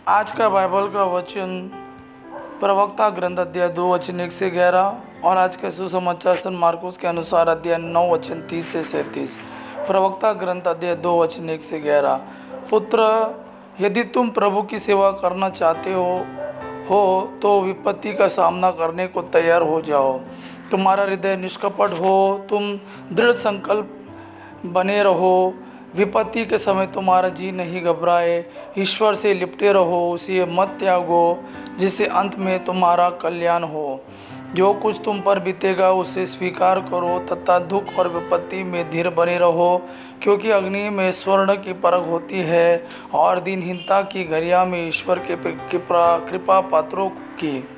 आज का बाइबल का वचन प्रवक्ता ग्रंथ अध्याय 2 वचन 1 से 11 और आज के सुसमाचार सन मार्कुस के अनुसार अध्याय 9 वचन 30 से 37। प्रवक्ता ग्रंथ अध्याय 2 वचन 1 से 11। पुत्र, यदि तुम प्रभु की सेवा करना चाहते हो तो विपत्ति का सामना करने को तैयार हो जाओ। तुम्हारा हृदय निष्कपट हो, तुम दृढ़ संकल्प बने रहो। विपत्ति के समय तुम्हारा जी नहीं घबराए। ईश्वर से लिपटे रहो, उसे मत त्यागो, जिससे अंत में तुम्हारा कल्याण हो। जो कुछ तुम पर बीतेगा उसे स्वीकार करो तथा दुख और विपत्ति में धीर बने रहो, क्योंकि अग्नि में स्वर्ण की परख होती है और दीनहीनता की घड़िया में ईश्वर के कृपा पात्रों की।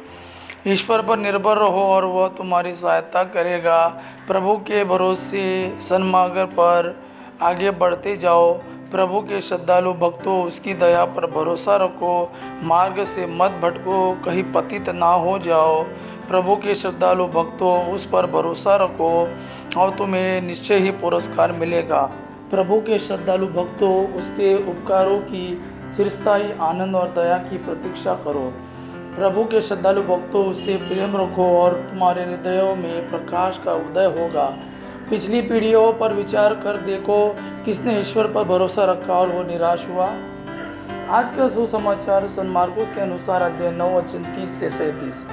ईश्वर पर निर्भर रहो और वह तुम्हारी सहायता करेगा। प्रभु के भरोसे सन्मार्ग पर आगे बढ़ते जाओ। प्रभु के श्रद्धालु भक्तों, उसकी दया पर भरोसा रखो। मार्ग से मत भटको, कहीं पतित ना हो जाओ। प्रभु के श्रद्धालु भक्तों, उस पर भरोसा रखो और तुम्हें निश्चय ही पुरस्कार मिलेगा। प्रभु के श्रद्धालु भक्तों, उसके उपकारों की चिरस्थायी आनंद और दया की प्रतीक्षा करो। प्रभु के श्रद्धालु भक्तों, उससे प्रेम रखो और तुम्हारे हृदयों में प्रकाश का उदय होगा। पिछली पीढ़ियों पर विचार कर देखो, किसने ईश्वर पर भरोसा रखा और वो निराश हुआ। आज का सुसमाचार सन मार्कुस के अनुसार अध्याय 9 वचन 30 से 37।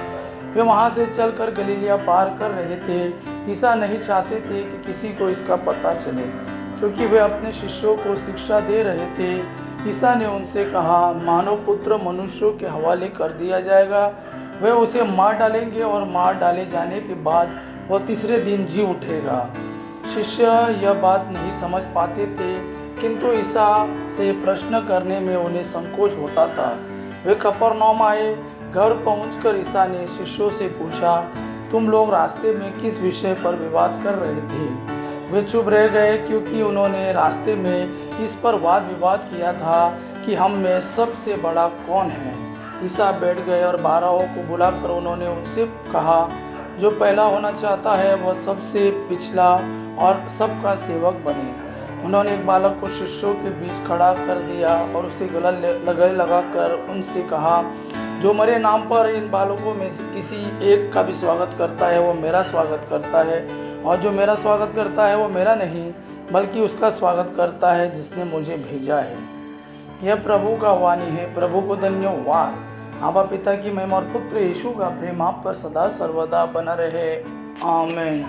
वे वहाँ से चलकर गलीलिया पार कर रहे थे। ईसा नहीं चाहते थे कि किसी को इसका पता चले, क्योंकि वे अपने शिष्यों को शिक्षा दे रहे थे। ईसा ने उनसे कहा, मानव पुत्र मनुष्यों के हवाले कर दिया जाएगा। वे उसे मार डालेंगे और मार डाले जाने के बाद वह तीसरे दिन जी उठेगा। शिष्य यह बात नहीं समझ पाते थे, किंतु ईसा से प्रश्न करने में उन्हें संकोच होता था। वे कफरनहूम आए। घर पहुंचकर ईसा ने शिष्यों से पूछा, तुम लोग रास्ते में किस विषय पर विवाद कर रहे थे? वे चुप रह गए, क्योंकि उन्होंने रास्ते में इस पर वाद विवाद किया था कि हम में सबसे बड़ा कौन है। ईसा बैठ गए और 12 को बुलाकर उन्होंने उनसे कहा, जो पहला होना चाहता है वह सबसे पिछला और सबका सेवक बने। उन्होंने एक बालक को शिष्यों के बीच खड़ा कर दिया और उसे गले लगाकर उनसे कहा, जो मेरे नाम पर इन बालकों में से किसी एक का भी स्वागत करता है वो मेरा स्वागत करता है, और जो मेरा स्वागत करता है वो मेरा नहीं बल्कि उसका स्वागत करता है जिसने मुझे भेजा है। यह प्रभु का वाणी है। प्रभु को धन्यवाद। आबा पिता की महिमा और पुत्र यीशु का प्रेम आप पर सदा सर्वदा बना रहे। आमीन।